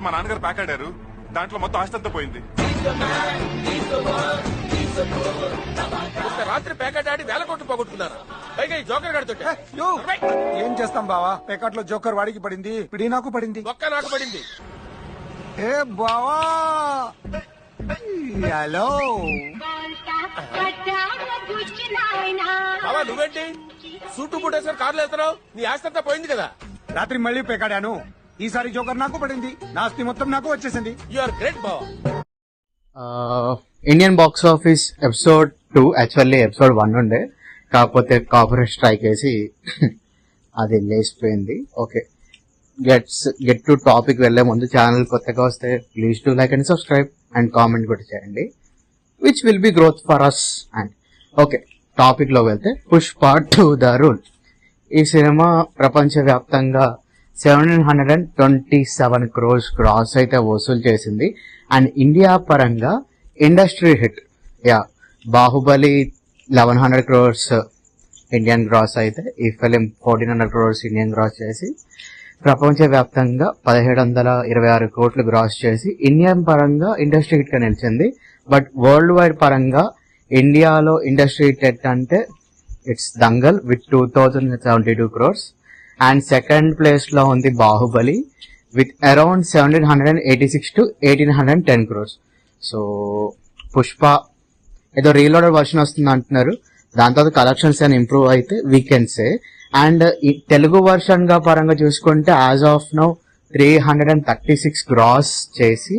మా నాన్నగారు ప్యాక్ ఆడారు, దాంట్లో మొత్తం ఆస్తి అంతా పోయింది. రాత్రి ప్యాకెట్ ఆడి వేల కోట్లు పోగొట్టుకున్నారా? పైగా ఈ జోకర్ గారితో ఏం చేస్తాం బావా, పేకాట్లో జోకర్ వాడికి పడింది, పిడి నాకు పడింది, ఒక్క నాకు పడింది. ఏ బావా హలో బావా నువ్వేంటి సూటు బూటేశ్వర కార్లు వెళ్తున్నావు? నీ ఆస్తి అంతా పోయింది కదా. రాత్రి మళ్ళీ పేకాడాను, ఈసారి జోకర్ నాకు పడింది, నా ఆస్తి మొత్తం నాకు వచ్చేసింది. యు ఆర్ గ్రేట్ బావా. Indian box office episode 2 actually episode 1 ఉండే, కాకపోతే కాపరేట్ స్ట్రైక్ వేసి అది లేచిపోయింది. ఓకే, గెట్ టు టాపిక్ వెళ్లే ముందు ఛానల్ కొత్తగా వస్తే please to like and subscribe and comment కూడా చేయండి, which will be growth for us. And okay, topic లో వెళ్తే పుష్ప 2 ద రూల్. ఈ సినిమా ప్రపంచవ్యాప్తంగా 727 crores గ్రాస్ అయితే వసూలు చేసింది. అండ్ ఇండియా పరంగా industry hit, Baahubali 1100 crores Indian gross అయితే ఈ ఫిలిం 1400 crores ఇండియన్ గ్రాస్ చేసి ప్రపంచవ్యాప్తంగా 1726 కోట్లు గ్రాస్ చేసి ఇండియన్ పరంగా ఇండస్ట్రీ హిట్ గా నిలిచింది. బట్ వరల్డ్ వైడ్ పరంగా ఇండియాలో ఇండస్ట్రీ హిట్ అంటే it's Dangal with 2072 crores. And second place లో ఉంది Baahubali with around 1786 to 1810 crores. So Pushpa ఏదో రీలోడెడ్ వర్షన్ వస్తుంది అంటున్నారు, దాని తర్వాత కలెక్షన్స్ అని ఇంప్రూవ్ అయితే వీకెండ్సే. అండ్ తెలుగు వర్షన్ గా పరంగా చూసుకుంటే యాజ్ ఆఫ్ నౌ 336 గ్రాస్ చేసి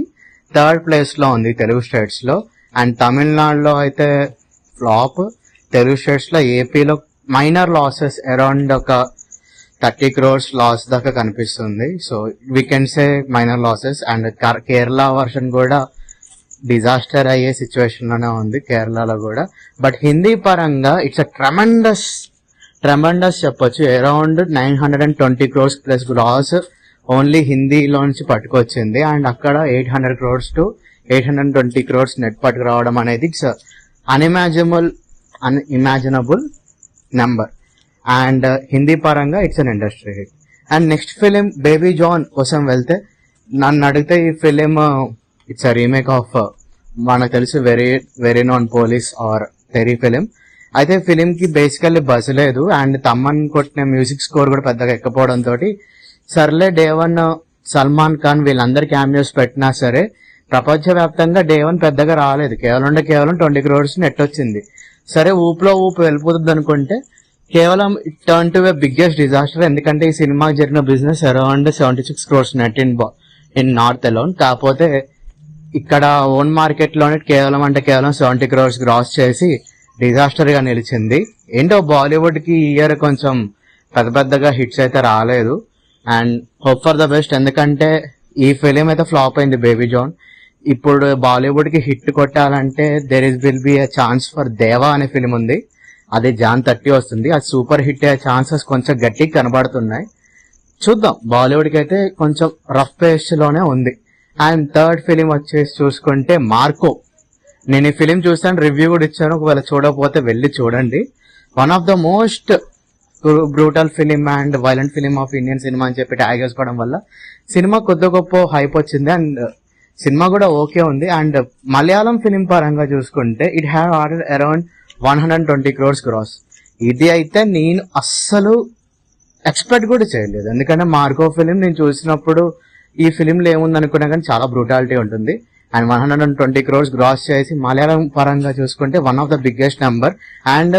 థర్డ్ ప్లేస్ లో ఉంది తెలుగు స్టేట్స్ లో. అండ్ తమిళనాడులో అయితే ఫ్లాప్, తెలుగు స్టేట్స్ లో ఏపీలో మైనర్ లాసెస్ అరౌండ్ ఒక 30 crores లాస్ దాకా కనిపిస్తుంది. సో వీకెండ్సే minor losses. And Kerala version కూడా డిజాస్టర్ అయ్యే సిచ్యువేషన్ లోనే ఉంది కేరళలో కూడా. బట్ హిందీ పరంగా ఇట్స్ అ ట్రెమండస్ చెప్పొచ్చు, around 920 crores plus gross only హిందీలో నుంచి పట్టుకొచ్చింది. అండ్ అక్కడ 800 crores to 820 crores నెట్ పట్టుకురావడం అనేది it's unimaginable number. And Hindi పరంగా it's an industry hit. And next film baby John కోసం వెళ్తే నన్ను అడిగితే ఈ film it's a remake of మనకు తెలుసు very known police or Theri film. అయితే ఫిలిం కి బేసికల్లీ బజ్ లేదు అండ్ తమ్మన్ కొట్టిన మ్యూజిక్ స్కోర్ కూడా పెద్దగా ఎక్కపోవడంతో సర్లే డే 1 సల్మాన్ ఖాన్ వీళ్ళందరి క్యామియోస్ పెట్టినా సరే ప్రపంచవ్యాప్తంగా డే 1 పెద్దగా రాలేదు, కేవలం 20 crores నెట్ వచ్చింది. సరే ఊపు వెళ్ళిపోతుంది అనుకుంటే కేవలం it turn to biggest disaster. ఎందుకంటే ఈ సినిమాకి జరిగిన business around 76 crores net in north alone. కాకపోతే ఇక్కడ ఓన్ మార్కెట్ లోనే కేవలం 70 crores గ్రాస్ చేసి డిజాస్టర్ గా నిలిచింది. ఏంటో బాలీవుడ్ కి ఈ ఇయర్ కొంచెం పెద్దగా హిట్స్ అయితే రాలేదు. And hope for the best, ఎందుకంటే ఈ ఫిలిం అయితే ఫ్లాప్ అయింది బేబీ జాన్. ఇప్పుడు బాలీవుడ్ కి హిట్ కొట్టాలంటే will be a chance for దేవా అనే ఫిలిం ఉంది, అది Jan 30 వస్తుంది. అది సూపర్ హిట్ అయ్యే ఛాన్సెస్ కొంచెం గట్టిగా కనబడుతున్నాయి. చూద్దాం, బాలీవుడ్ కి అయితే కొంచెం రఫ్ పేస్ లోనే ఉంది. అండ్ థర్డ్ ఫిలిం వచ్చేసి చూసుకుంటే మార్కో. నేను ఈ ఫిలిం చూస్తాను, రివ్యూ కూడా ఇచ్చాను, ఒకవేళ చూడకపోతే వెళ్ళి చూడండి. One of the most brutal film and violent film of Indian cinema అని చెప్పి ట్యాగ్ వేసుకోవడం వల్ల సినిమా కొద్ది గొప్ప హైప్ వచ్చింది. అండ్ సినిమా కూడా ఓకే ఉంది. అండ్ మలయాళం ఫిలిం పరంగా చూసుకుంటే it have order around 120 crores gross. ఇది అయితే నేను అస్సలు ఎక్స్పెక్ట్ కూడా చేయలేదు, ఎందుకంటే మార్కో ఫిలిం నేను చూసినప్పుడు ఈ ఫిలింలో ఏముంది అనుకున్నా కానీ చాలా బ్రూటాలిటీ ఉంటుంది. అండ్ 120 crores గ్రాస్ చేసి మలయాళం పరంగా చూసుకుంటే one of the biggest number. And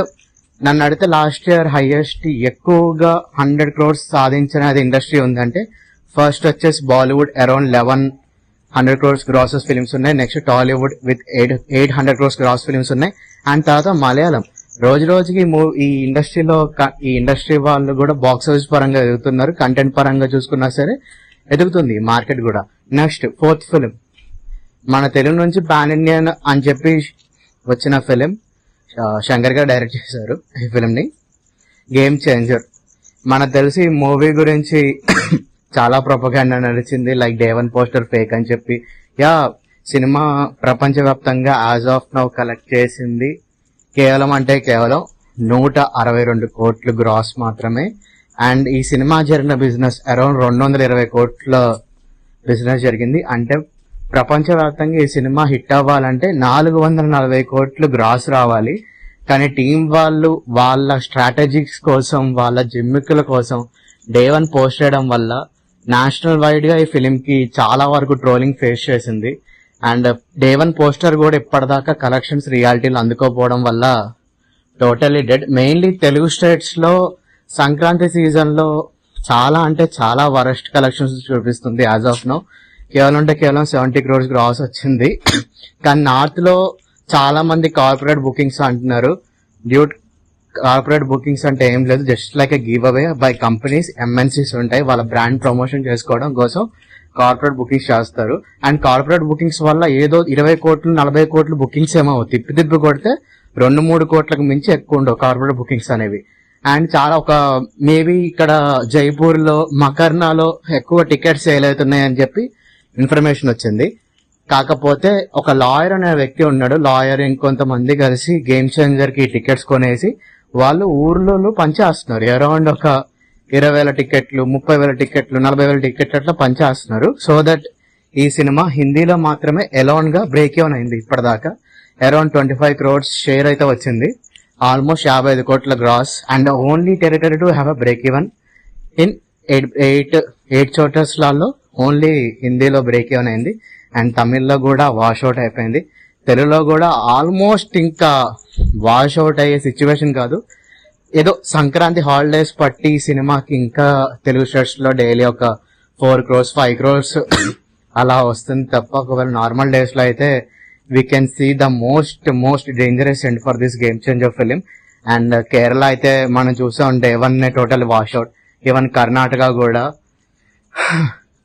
నన్ను అడిగితే లాస్ట్ ఇయర్ హైయెస్ట్ ఎక్కువగా 100 crores సాధించిన అది ఇండస్ట్రీ ఉందంటే ఫస్ట్ వచ్చేసి Bollywood around 1100 crores grosses films ఉన్నాయి. Next Tollywood with 800 crores gross films ఉన్నాయి. అండ్ తర్వాత మలయాళం రోజు రోజుకి ఈ ఇండస్ట్రీ వాళ్ళు కూడా బాక్స్ ఆఫీస్ పరంగా ఎదుగుతున్నారు, కంటెంట్ పరంగా చూసుకున్నా సరే ఎదుగుతుంది మార్కెట్ కూడా. నెక్స్ట్ ఫోర్త్ ఫిలిం మన తెలుగు నుంచి పాన్ ఇండియన్ అని చెప్పి వచ్చిన ఫిలిం, శంకర్ గారు డైరెక్ట్ చేశారు ఈ ఫిలిం ని, గేమ్ చేంజర్. మనకు తెలిసి మూవీ గురించి చాలా ప్రొపగాండా నడిచింది, లైక్ డే 1 పోస్టర్ ఫేక్ అని చెప్పి. సినిమా ప్రపంచవ్యాప్తంగా యాజ్ ఆఫ్ నౌ కలెక్ట్ చేసింది కేవలం 162 కోట్లు గ్రాస్ మాత్రమే. అండ్ ఈ సినిమా జరిగిన బిజినెస్ అరౌండ్ 220 కోట్ల బిజినెస్ జరిగింది. అంటే ప్రపంచవ్యాప్తంగా ఈ సినిమా హిట్ అవ్వాలంటే 440 కోట్లు గ్రాస్ రావాలి. కానీ టీం వాళ్ళు వాళ్ళ స్ట్రాటజిక్స్ కోసం, వాళ్ళ జిమ్మిక్కుల కోసం డే 1 పోస్ట్ చేయడం వల్ల నేషనల్ వైడ్ గా ఈ ఫిలిం కి చాలా వరకు ట్రోలింగ్ ఫేస్ చేసింది. అండ్ డే 1 పోస్టర్ కూడా ఇప్పటిదాకా కలెక్షన్స్ రియాలిటీలు అందుకోపోవడం వల్ల totally dead. Mainly Telugu states లో సంక్రాంతి సీజన్ లో చాలా అంటే చాలా వరస్ట్ కలెక్షన్స్ చూపిస్తుంది యాజ్ ఆఫ్ నో. కేవలం 70 crores గ్రాస్ వచ్చింది. కానీ నార్త్ లో చాలా మంది కార్పొరేట్ బుకింగ్స్ అంటున్నారు. డ్యూట్ కార్పొరేట్ బుకింగ్స్ అంటే ఏం లేదు, just like a give away by companies, MNCs ఉంటాయి. వాళ్ళ బ్రాండ్ ప్రమోషన్ చేసుకోవడం కోసం కార్పొరేట్ బుకింగ్స్ చేస్తారు. అండ్ కార్పొరేట్ బుకింగ్స్ వల్ల ఏదో 20 కోట్లు 40 కోట్లు బుకింగ్స్ ఏమో తిప్పి కొడితే 2-3 కోట్లకు మించి ఎక్కువ ఉండవు కార్పొరేట్ బుకింగ్స్ అనేవి. అండ్ చాలా ఒక మేబీ ఇక్కడ జైపూర్ లో, మకర్నాలో ఎక్కువ టికెట్స్ సేల్ అవుతున్నాయి అని చెప్పి ఇన్ఫర్మేషన్ వచ్చింది. కాకపోతే ఒక లాయర్ అనే వ్యక్తి ఉన్నాడు. లాయర్ ఇంకొంతమంది కలిసి గేమ్ చేంజర్ కి టికెట్స్ కొనేసి వాళ్ళు ఊర్లో పంచేస్తున్నారు. అరౌండ్ ఒక 20,000 టికెట్లు, 30,000 టికెట్లు, 40,000 టికెట్లు అట్లా పంచేస్తున్నారు. సో దట్ ఈ సినిమా హిందీలో మాత్రమే ఎలోన్ గా బ్రేక్ ఈవెన్ అయింది. ఇప్పటిదాకా అరౌండ్ 25 crores షేర్ అయితే వచ్చింది. ఆల్మోస్ట్ 55 కోట్ల gross. And only territory to have a break even in 8 చోటర్స్ లలో ఓన్లీ హిందీలో బ్రేక్ ఈవెన్ అయింది. అండ్ తమిళ్లో కూడా వాష్ అవుట్ అయిపోయింది. తెలుగులో కూడా ఆల్మోస్ట్ ఇంకా వాష్ అవుట్ అయ్యే సిచ్యువేషన్ కాదు. ఏదో సంక్రాంతి హాలిడేస్ పట్టి సినిమాకి ఇంకా తెలుగు స్టేట్స్ లో డైలీ ఒక 4 crores 5 crores అలా వస్తుంది తప్ప, ఒకవేళ నార్మల్ డేస్ లో అయితే we can see the most dangerous end for this game changer film. And Kerala అయితే మనం చూసాం day 1 total wash out. Even Karnataka కూడా.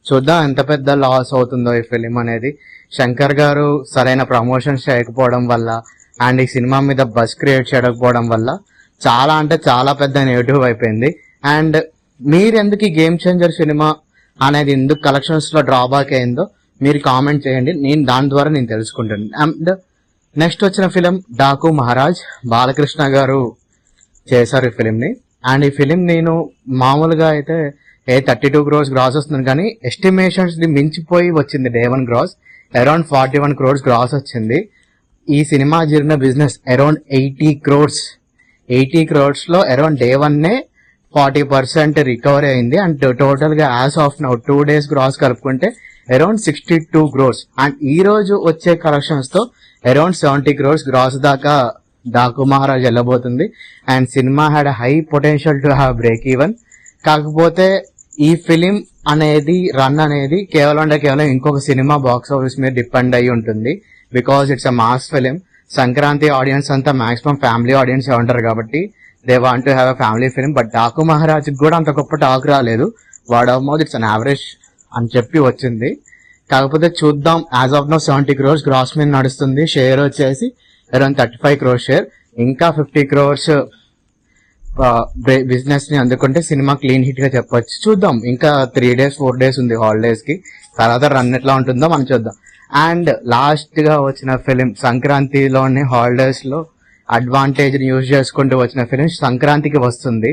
చూద్దాం ఎంత పెద్ద లాస్ అవుతుందో ఈ ఫిలిం అనేది. శంకర్ గారు సరైన ప్రమోషన్స్ చేయకపోవడం వల్ల అండ్ ఈ సినిమా మీద బస్ క్రియేట్ చేయకపోవడం వల్ల చాలా అంటే చాలా పెద్ద నెగిటివ్ అయిపోయింది. అండ్ మీరెందుకు ఈ గేమ్ చేంజర్ సినిమా అనేది ఎందుకు కలెక్షన్స్ లో డ్రాబ్యాక్ అయిందో మీరు కామెంట్ చేయండి. నేను దాని ద్వారా నేను తెలుసుకుంటాను. అండ్ నెక్స్ట్ వచ్చిన ఫిలిం డాకు మహారాజ్. బాలకృష్ణ గారు చేశారు ఈ ఫిలిం ని. అండ్ ఈ ఫిలిం నేను మామూలుగా అయితే 32 crores గ్రాస్ వస్తుంది, కానీ ఎస్టిమేషన్స్ ని మించిపోయి వచ్చింది. Day 1 gross around 41 crores gross వచ్చింది. ఈ సినిమా జరిగిన బిజినెస్ అరౌండ్ 80 crores. 80 crores లో అరౌండ్ డే 1 40% రికవరీ అయింది. అండ్ టోటల్ గా as of now 2 days gross కలుపుకుంటే అరౌండ్ 62 crores. అండ్ ఈ రోజు వచ్చే కలెక్షన్స్ తో అరౌండ్ 70 crores గ్రాస్ దాకా డాకు మహారాజ్ వెళ్ళబోతుంది. And cinema had high potential to have break even. కాకపోతే ఈ ఫిలిం అనేది రన్ అనేది కేవలం ఇంకొక సినిమా బాక్స్ ఆఫీస్ మీద డిపెండ్ అయి ఉంటుంది. Because it's a mass film. Sankranti audience అంతా మాక్సిమం ఫ్యామిలీ ఆడియన్స్ ఉంటారు కాబట్టి they want to have a family film. But Daaku Maharaaj కూడా అంత గొప్ప టాక్ రాలేదు. Word of mouth it's an average అని చెప్పి వచ్చింది. కాకపోతే చూద్దాం. As of now 70 crores gross మీద నడుస్తుంది. షేర్ వచ్చేసి అరౌండ్ 35 crores షేర్. ఇంకా 50 crores బిజినెస్ ని అందుకుంటే సినిమా క్లీన్ హిట్ గా చెప్పొచ్చు. చూద్దాం. ఇంకా 3 days 4 days ఉంది హాలిడేస్ కి. తర్వాత రన్ ఎట్లా ఉంటుందో మనం చూద్దాం. అండ్ లాస్ట్ గా వచ్చిన ఫిలిం సంక్రాంతిలోని హాలిడేస్ లో అడ్వాంటేజ్ యూజ్ చేసుకుంటూ వచ్చిన ఫిలిం సంక్రాంతికి వస్తుంది.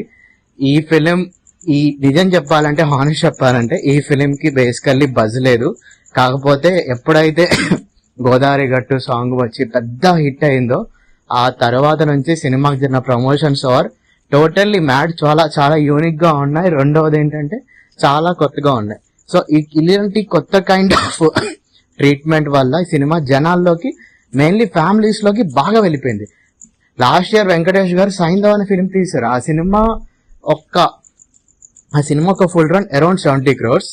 ఈ ఫిలిం నిజం చెప్పాలంటే, హానెస్ట్ చెప్పాలంటే ఈ ఫిలిం కి బేసికల్లీ బజ్ లేదు. కాకపోతే ఎప్పుడైతే గోదావరి గట్టు సాంగ్ వచ్చి పెద్ద హిట్ అయిందో ఆ తర్వాత నుంచి సినిమాకి జరిగిన ప్రమోషన్స్ ఆర్ టోటల్లీ మ్యాడ్. చాలా యూనిక్ గా ఉన్నాయి. రెండవది ఏంటంటే చాలా కొత్తగా ఉన్నాయి. సో ఇలాంటి కొత్త కైండ్ ఆఫ్ ట్రీట్మెంట్ వల్ల ఈ సినిమా జనాల్లోకి, మెయిన్లీ ఫ్యామిలీస్ లోకి బాగా వెళ్ళిపోయింది. లాస్ట్ ఇయర్ వెంకటేష్ గారు సైంధవ్ అనే ఫిలిం తీశారు. ఆ సినిమా ఒక full run around 70 crores,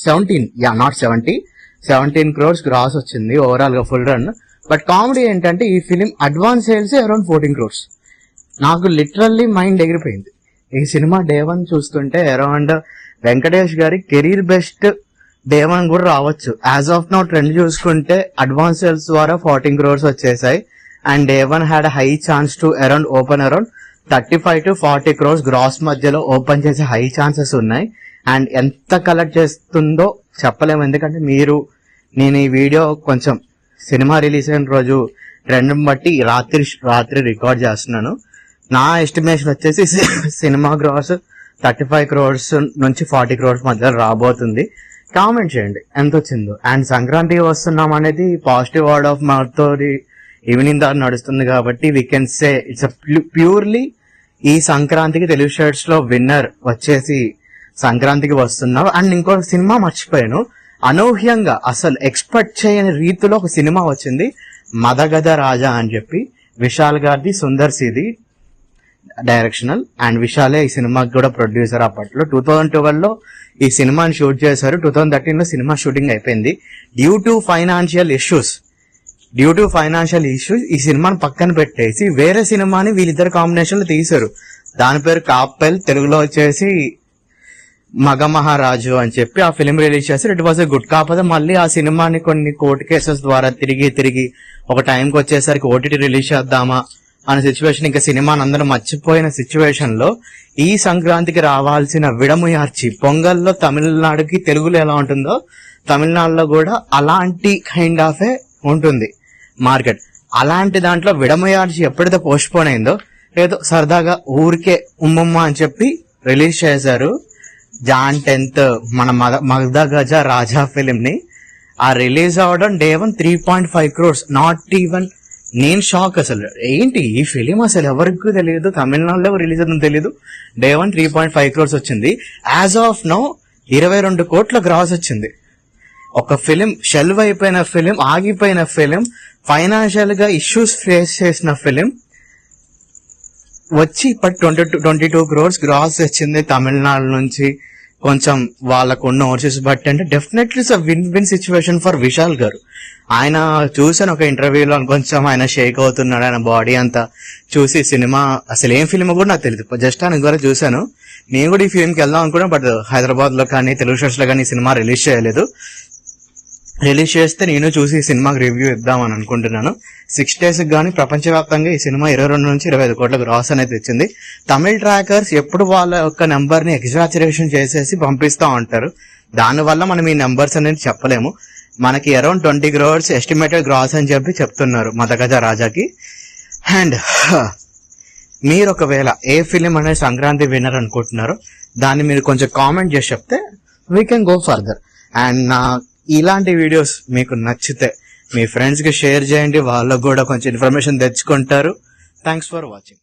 17 crores gross వచ్చింది ఓవరాల్ గా ఫుల్ రన్. బట్ కామెడీ ఏంటంటే ఈ film advance sales around 14 crores. నాకు లిటరల్లీ మైండ్ ఎగిరిపోయింది. ఈ సినిమా డే 1 చూస్తుంటే అరౌండ్ వెంకటేష్ గారి కెరీర్ బెస్ట్ డే 1 కూడా రావచ్చు. యాజ్ ఆఫ్ నౌ ట్రెండ్ చూసుకుంటే అడ్వాన్స్ సేల్స్ ద్వారా 14 crores వచ్చేసాయి. And day 1 had high chance to open around 35 to 40 crores gross మధ్యలో ఓపెన్ చేసే హై ఛాన్సెస్ ఉన్నాయి. అండ్ ఎంత కలెక్ట్ చేస్తుందో చెప్పలేము. ఎందుకంటే నేను ఈ వీడియో కొంచెం సినిమా రిలీజ్ అయిన రోజు ట్రెండ్ బట్టి రాత్రి రికార్డ్ చేస్తున్నాను. నా ఎస్టిమేషన్ వచ్చేసి సినిమా గ్రాస్ 35 crores నుంచి 40 crores మధ్యలో రాబోతుంది. కామెంట్ చేయండి ఎంత వచ్చిందో. అండ్ సంక్రాంతి వస్తున్నాం అనేది పాజిటివ్ వర్డ్ ఆఫ్ మౌత్ తో ఈవినింగ్ దాకా నడుస్తుంది కాబట్టి we can say it's purely ఈ సంక్రాంతికి తెలుగు షర్ట్స్ లో విన్నర్ వచ్చేసి సంక్రాంతికి వస్తున్నావు. అండ్ ఇంకో సినిమా మర్చిపోయాను, అనూహ్యంగా అసలు ఎక్స్పెక్ట్ చేయని రీతిలో ఒక సినిమా వచ్చింది, మదగధ రాజా అని చెప్పి. విశాల్ గారిది, సుందర్ సిది డైరెక్షనల్, అండ్ విశాలే ఈ సినిమాకి కూడా ప్రొడ్యూసర్. అప్పట్లో 2012 లో ఈ సినిమాని షూట్ చేశారు, 2013 లో సినిమా షూటింగ్ అయిపోయింది. డ్యూ టు ఫైనాన్షియల్ ఇష్యూస్ ఈ సినిమాని పక్కన పెట్టేసి వేరే సినిమాని వీళ్ళిద్దరు కాంబినేషన్ లో తీశారు. దాని పేరు కాపెల్, తెలుగులో వచ్చేసి మగ మహారాజు అని చెప్పి ఆ ఫిలిం రిలీజ్ చేశారు. It was a good. కాకపోతే మళ్ళీ ఆ సినిమాని కొన్ని కోర్టు కేసెస్ ద్వారా తిరిగి ఒక టైంకి వచ్చేసరికి ఓటీటీ రిలీజ్ చేద్దామా అనే సిచ్యువేషన్, ఇంకా సినిమాని అందరూ మర్చిపోయిన సిచ్యువేషన్ లో ఈ సంక్రాంతికి రావాల్సిన విడముయార్చి పొంగల్లో తమిళనాడుకి తెలుగులో ఎలా ఉంటుందో తమిళనాడులో కూడా అలాంటి కైండ్ ఆఫ్ ఏ ఉంటుంది మార్కెట్. అలాంటి దాంట్లో విడముయార్చి ఎప్పుడైతే పోస్ట్ పోన్ అయిందో ఏదో సరదాగా ఊరికే ఉమ్మమ్మ అని చెప్పి రిలీజ్ చేశారు జాన్ 10th మన మగధ రాజా ఫిలిం ని. ఆ రిలీజ్ అవడం డే 1 3.5 crores, నాట్ ఈవెన్. నేను షాక్ అసలు, ఏంటి ఈ ఫిలిం అసలు ఎవరికి తెలియదు, తమిళనాడులో రిలీజ్ అవుతుందో తెలియదు. డే 1 3.5 crores వచ్చింది. యాజ్ ఆఫ్ నౌ 22 కోట్ల గ్రాస్ వచ్చింది. ఒక ఫిలిం షెల్వ్ అయిపోయిన ఫిలిం, ఆగిపోయిన ఫిలిం, ఫైనాన్షియల్ గా ఇష్యూస్ ఫేస్ చేసిన ఫిలిం వచ్చి ఇప్పటి 22 crores గ్రాస్ వచ్చింది తమిళనాడు నుంచి. కొంచెం వాళ్ళకున్న ఓవర్సీస్ బట్టి అంటే definitely it's win win situation for Vishal గారు. ఆయన చూసాను ఒక ఇంటర్వ్యూలో, కొంచెం ఆయన షేక్ అవుతున్నాడు, ఆయన బాడీ అంతా చూసి సినిమా అసలు ఏం ఫిలిం కూడా నాకు తెలియదు, జస్ట్ ఆయన కూడా చూశాను. నేను కూడా ఈ ఫిలింకి వెళ్దాం అనుకున్నా, బట్ హైదరాబాద్ లో కానీ తెలుగు షోస్ లో కానీ ఈ సినిమా రిలీజ్ చేయలేదు. రిలీజ్ చేస్తే నేను చూసి ఈ సినిమాకి రివ్యూ ఇద్దామని అనుకుంటున్నాను. 6 days గానీ ప్రపంచవ్యాప్తంగా ఈ సినిమా 22 నుంచి 25 కోట్ల గ్రాస్ అనేది తెచ్చింది. తమిళ్ ట్రాకర్స్ ఎప్పుడు వాళ్ళ యొక్క నెంబర్ ని ఎగ్జాజరేషన్ చేసేసి పంపిస్తా ఉంటారు, దానివల్ల మనం ఈ నెంబర్స్ అనేది చెప్పలేము. మనకి అరౌండ్ 20 crores ఎస్టిమేటెడ్ గ్రాస్ అని చెప్పి చెప్తున్నారు మదగధ రాజాకి. అండ్ మీరు ఒకవేళ ఏ ఫిలిం అనేది సంక్రాంతి విన్నర్ అనుకుంటున్నారో దాన్ని మీరు కొంచెం కామెంట్ చేసి చెప్తే we can go further. And నా ఇలాంటి వీడియోస్ మీకు నచ్చితే మీ ఫ్రెండ్స్ కి షేర్ చేయండి, వాళ్ళకు కూడా కొంచెం ఇన్ఫర్మేషన్ తెచ్చుకుంటారు. Thanks for watching.